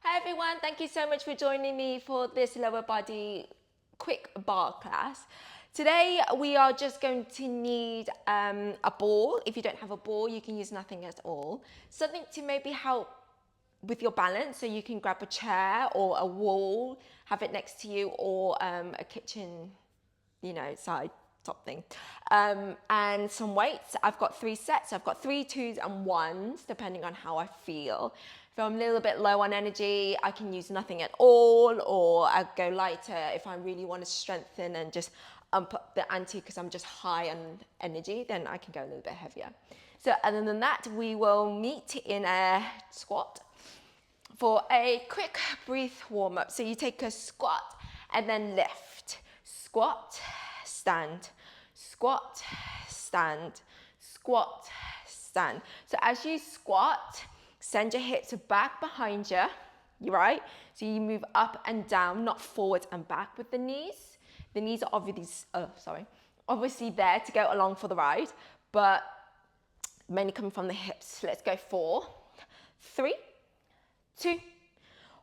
Hi everyone, thank you so much for joining me for this lower body quick bar class. Today we are just going to need a ball. If you don't have a ball, you can use nothing at all. Something to maybe help with your balance, so you can grab a chair or a wall, have it next to you, or a kitchen, side top thing. And some weights. I've got 3 sets. I've got 3 2s and 1s, depending on how I feel. If I'm a little bit low on energy, I can use nothing at all, or I go lighter. If I really want to strengthen and just ump up the ante because I'm just high on energy, then I can go a little bit heavier. So other than that, we will meet in a squat for a quick brief warm up. So you take a squat and then lift. Squat, stand, squat, stand, squat, stand. So as you squat, send your hips back behind you, right? So you move up and down, not forward and back with the knees. The knees are obviously there to go along for the ride, but mainly coming from the hips. Let's go 4, 3, 2,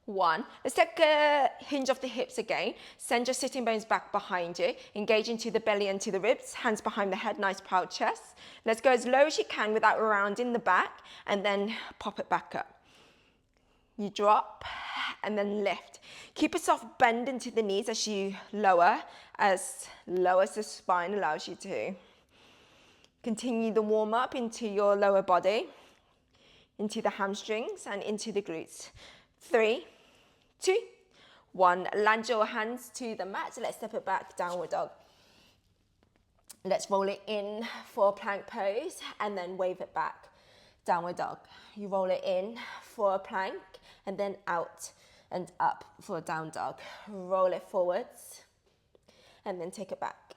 1. Let's take a hinge off the hips again. Send your sitting bones back behind you. Engage into the belly and to the ribs. Hands behind the head, nice proud chest. Let's go as low as you can without rounding the back, and then pop it back up. You drop and then lift. Keep a soft bend into the knees as you lower, as low as the spine allows you to. Continue the warm up into your lower body, into the hamstrings and into the glutes. 3, 2, 1. Land your hands to the mat. Let's step it back, downward dog. Let's roll it in for plank pose and then wave it back, downward dog. You roll it in for a plank and then out and up for a down dog. Roll it forwards and then take it back.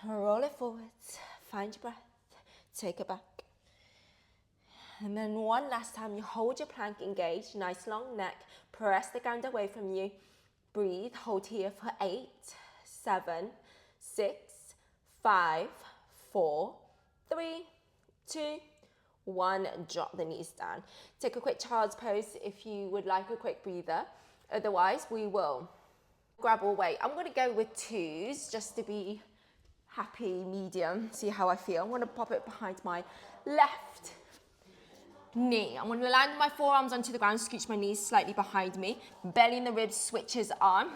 Roll it forwards, find your breath, take it back. And then one last time, you hold your plank engaged, nice long neck, press the ground away from you. Breathe, hold here for 8, 7, 6, 5, 4, 3, 2, 1. Drop the knees down. Take a quick child's pose if you would like a quick breather. Otherwise, we will grab or weight. I'm going to go with 2s just to be happy, medium, see how I feel. I'm going to pop it behind my left knee. I'm going to land my forearms onto the ground, scooch my knees slightly behind me, belly in the ribs, switches on,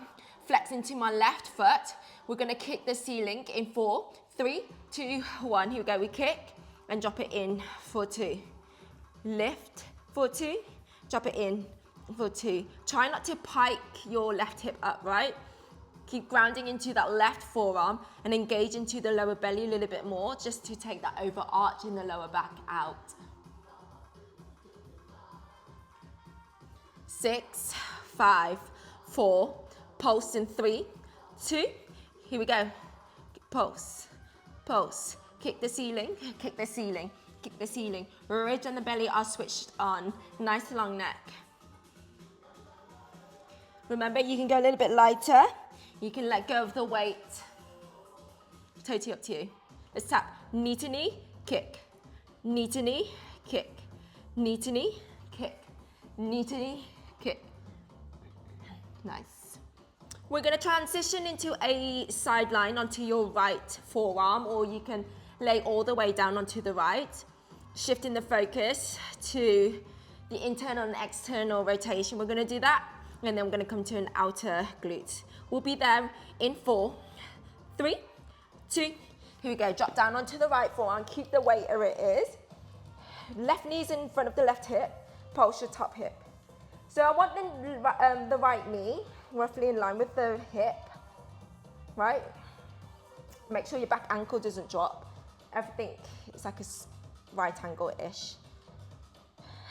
flex into my left foot. We're going to kick the ceiling in 4, 3, 2, 1. Here we go. We kick and drop it in for 2. Lift for 2, drop it in for 2. Try not to pike your left hip up, right? Keep grounding into that left forearm and engage into the lower belly a little bit more, just to take that overarch in the lower back out. 6, 5, 4, pulse in 3, 2, here we go. Pulse, pulse, kick the ceiling, kick the ceiling, kick the ceiling. Ridge and the belly are switched on, nice long neck. Remember, you can go a little bit lighter, you can let go of the weight. Totally up to you. Let's tap knee to knee, kick, knee to knee, kick, knee to knee, kick, knee to knee, kick. Nice. We're going to transition into a sideline onto your right forearm, or you can lay all the way down onto the right, shifting the focus to the internal and external rotation. We're going to do that, and then we're going to come to an outer glute. We'll be there in 4, 3, 2, here we go. Drop down onto the right forearm, keep the weight where it is. Left knee's in front of the left hip, pulse your top hip. So I want the right knee roughly in line with the hip, right? Make sure your back ankle doesn't drop. Everything is like a right angle-ish.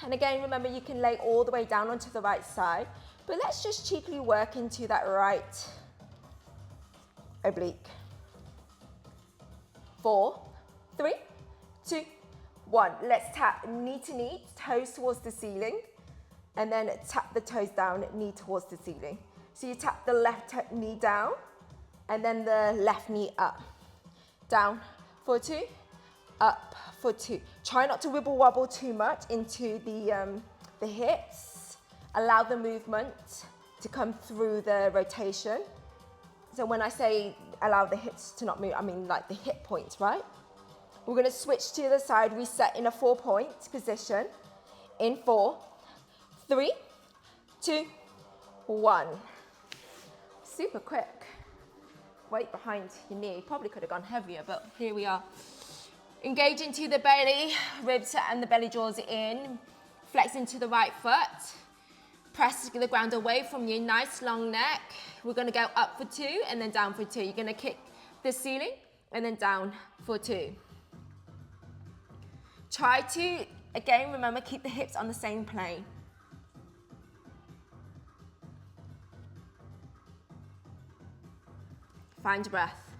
And again, remember, you can lay all the way down onto the right side, but let's just cheekily work into that right oblique. 4, 3, 2, 1. Let's tap knee to knee, toes towards the ceiling, and then tap the toes down, knee towards the ceiling. So you tap the left knee down, and then the left knee up. Down for 2, up for 2. Try not to wibble wobble too much into the hips allow the movement to come through the rotation. So when I say allow the hips to not move, I mean like the hip points, right? We're gonna switch to the side, reset in a 4-point position. In 4, 3, 2, 1. Super quick. Weight behind your knee. Probably could have gone heavier, but here we are. Engage into the belly, ribs and the belly draws in. Flex into the right foot. Press the ground away from you, nice long neck. We're gonna go up for 2 and then down for 2. You're gonna kick the ceiling and then down for 2. Try to, again, remember, keep the hips on the same plane. Find your breath.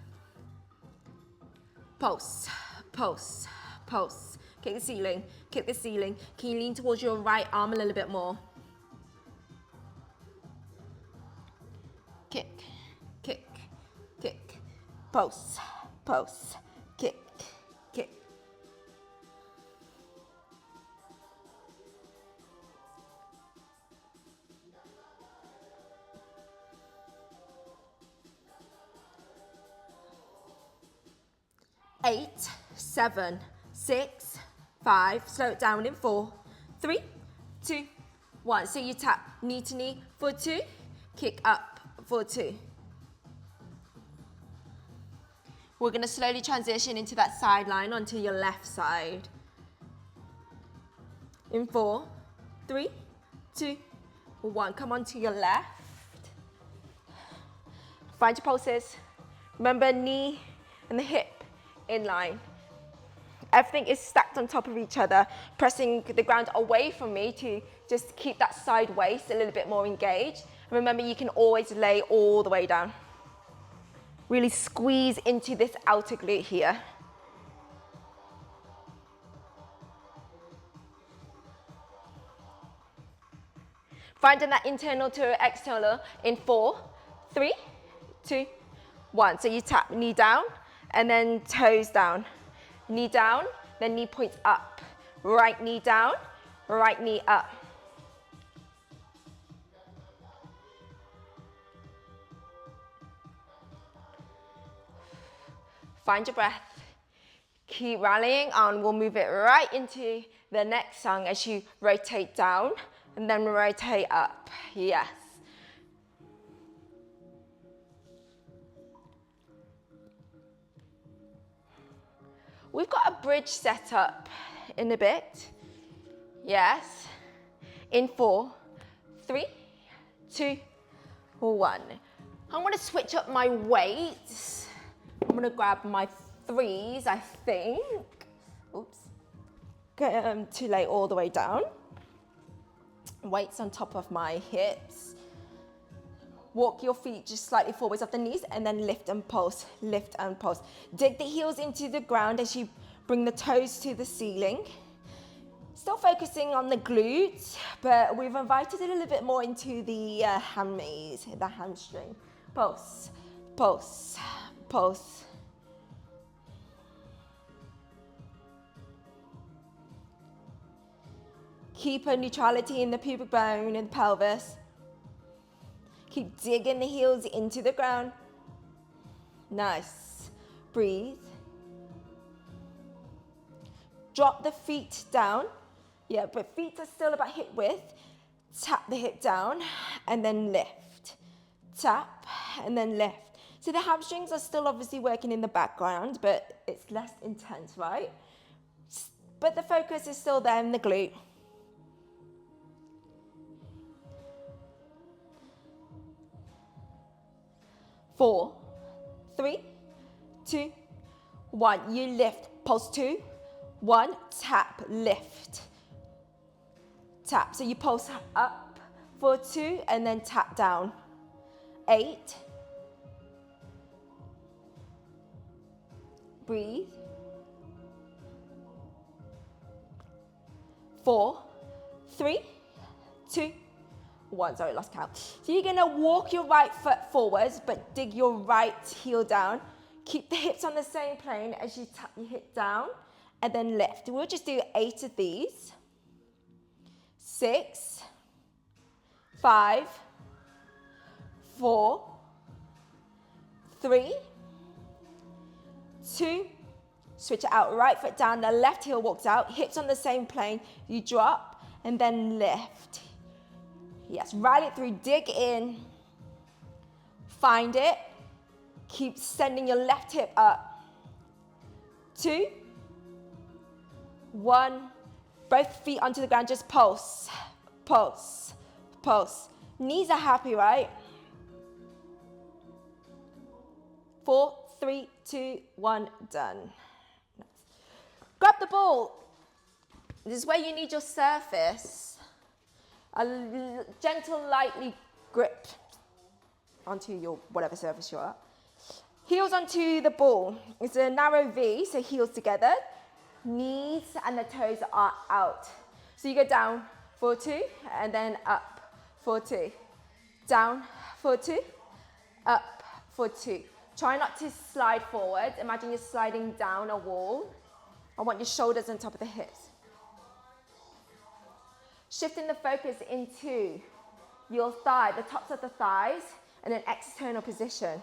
Pulse, pulse, pulse. Kick the ceiling, kick the ceiling. Can you lean towards your right arm a little bit more? Kick, kick, kick. Pulse, pulse, kick, kick. Eight, 7, 6, 5. Slow it down in 4, 3, 2, 1. So you tap knee to knee for 2, kick up for 2. We're going to slowly transition into that side line onto your left side. In 4, 3, 2, 1. Come on to your left. Find your pulses. Remember, knee and the hip in line. Everything is stacked on top of each other, pressing the ground away from me to just keep that side waist a little bit more engaged. And remember, you can always lay all the way down. Really squeeze into this outer glute here. Finding that internal to external in 4, 3, 2, 1. So you tap knee down and then toes down. Knee down, then knee points up. Right knee down, right knee up. Find your breath. Keep rallying on. We'll move it right into the next song as you rotate down and then rotate up. Yes. We've got a bridge set up in a bit. Yes. In 4, 3, 2, 1. I'm going to switch up my weights. I'm going to grab my 3s, I think. Oops. To lay all the way down. Weights on top of my hips. Walk your feet just slightly forwards off the knees and then lift and pulse, lift and pulse. Dig the heels into the ground as you bring the toes to the ceiling. Still focusing on the glutes, but we've invited it a little bit more into the hammies, the hamstring. Pulse, pulse, pulse. Keep a neutrality in the pubic bone and pelvis. Keep digging the heels into the ground. Nice. Breathe. Drop the feet down. Yeah, but feet are still about hip width. Tap the hip down and then lift. Tap and then lift. So the hamstrings are still obviously working in the background, but it's less intense, right? But the focus is still there in the glute. Four, 3, 2, 1. You lift. Pulse 2, 1. Tap, lift. Tap. So you pulse up for 2 and then tap down. 8. Breathe. 4, 3, 2, 1. Sorry, lost count. So you're going to walk your right foot forwards, but dig your right heel down. Keep the hips on the same plane as you tap your hip down and then lift. We'll just do 8 of these. 6, 5, 4, 3, 2, switch it out, right foot down, the left heel walks out, hips on the same plane, you drop and then lift. Yes, ride it through, dig in, find it, keep sending your left hip up. 2, 1, both feet onto the ground, just pulse, pulse, pulse. Knees are happy, right? 4, 3, 2, 1, done. Grab the ball. This is where you need your surface. A gentle, lightly grip onto your whatever surface you're at. Heels onto the ball. It's a narrow V, so heels together. Knees and the toes are out. So you go down for 2, and then up for 2. Down for 2, up for 2. Try not to slide forward. Imagine you're sliding down a wall. I want your shoulders on top of the hips. Shifting the focus into your thigh, the tops of the thighs, in an external position.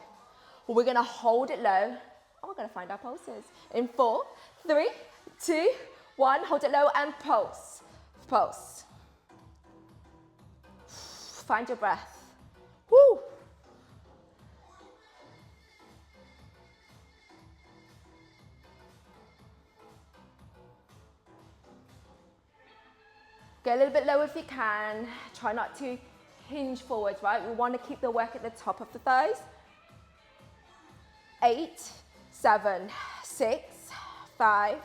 We're gonna hold it low. Oh, we're gonna find our pulses. In 4, 3, 2, 1, hold it low and pulse, pulse. Find your breath. Woo! Get a little bit lower if you can. Try not to hinge forwards, right? We want to keep the work at the top of the thighs. 8, 7, 6, 5,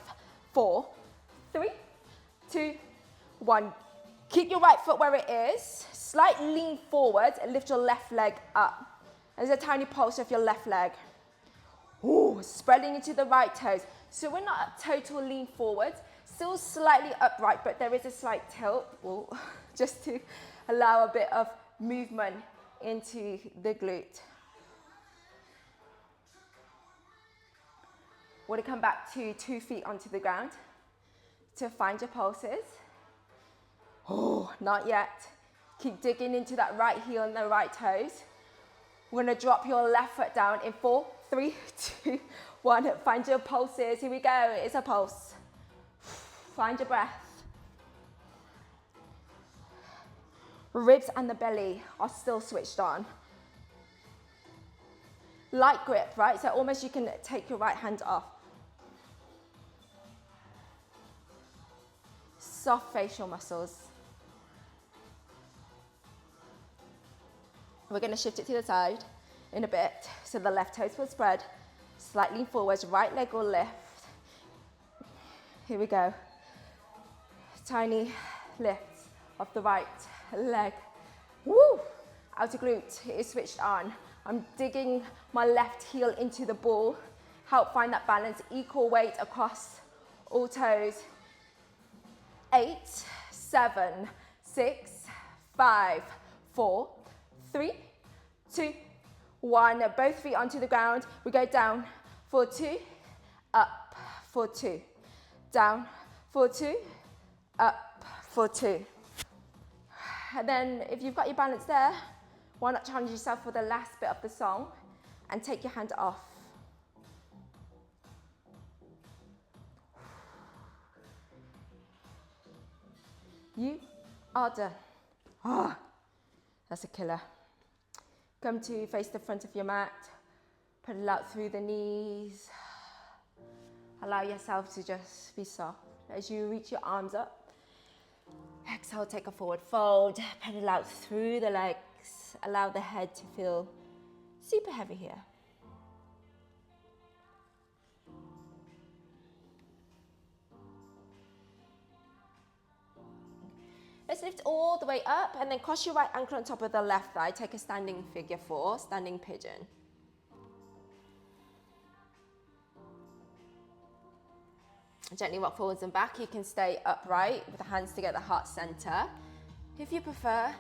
4, 3, 2, 1. Keep your right foot where it is. Slight lean forward and lift your left leg up. There's a tiny pulse of your left leg. Ooh, spreading into the right toes. So we're not a total lean forward. Still slightly upright, but there is a slight tilt, just to allow a bit of movement into the glute. We're going to come back to 2 feet onto the ground to find your pulses. Oh, not yet. Keep digging into that right heel and the right toes. We're going to drop your left foot down in 4, 3, 2, 1. Find your pulses. Here we go. It's a pulse. Find your breath. Ribs and the belly are still switched on. Light grip, right? So almost you can take your right hand off. Soft facial muscles. We're going to shift it to the side in a bit. So the left toes will spread. Slightly forwards, right leg will lift. Here we go. Tiny lifts of the right leg. Woo! Outer glute is switched on. I'm digging my left heel into the ball. Help find that balance, equal weight across all toes. 8, 7, 6, 5, 4, 3, 2, 1. Both feet onto the ground. We go down for 2, up for 2. Down for 2, up for 2. And then if you've got your balance there, why not challenge yourself for the last bit of the song and take your hand off. You are done. Ah, that's a killer. Come to face the front of your mat. Pedal out through the knees. Allow yourself to just be soft. As you reach your arms up, exhale, take a forward fold. Pedal out through the legs. Allow the head to feel super heavy here. Let's lift all the way up and then cross your right ankle on top of the left thigh. Take a standing figure 4, standing pigeon. Gently rock forwards and back. You can stay upright with the hands together, heart center. If you prefer,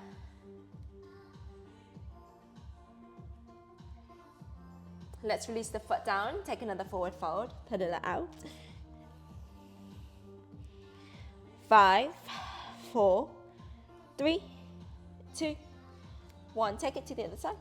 let's release the foot down. Take another forward fold. Pedal it out. 5, 4, 3, 2, 1. Take it to the other side.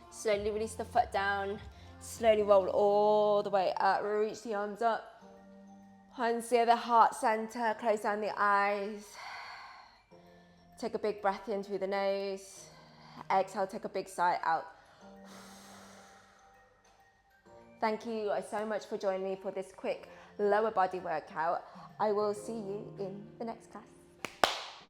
Slowly release the foot down. Slowly roll all the way up. Reach the arms up. Hands near the heart center. Close down the eyes. Take a big breath in through the nose. Exhale, take a big sigh out. Thank you so much for joining me for this quick lower body workout. I will see you in the next class.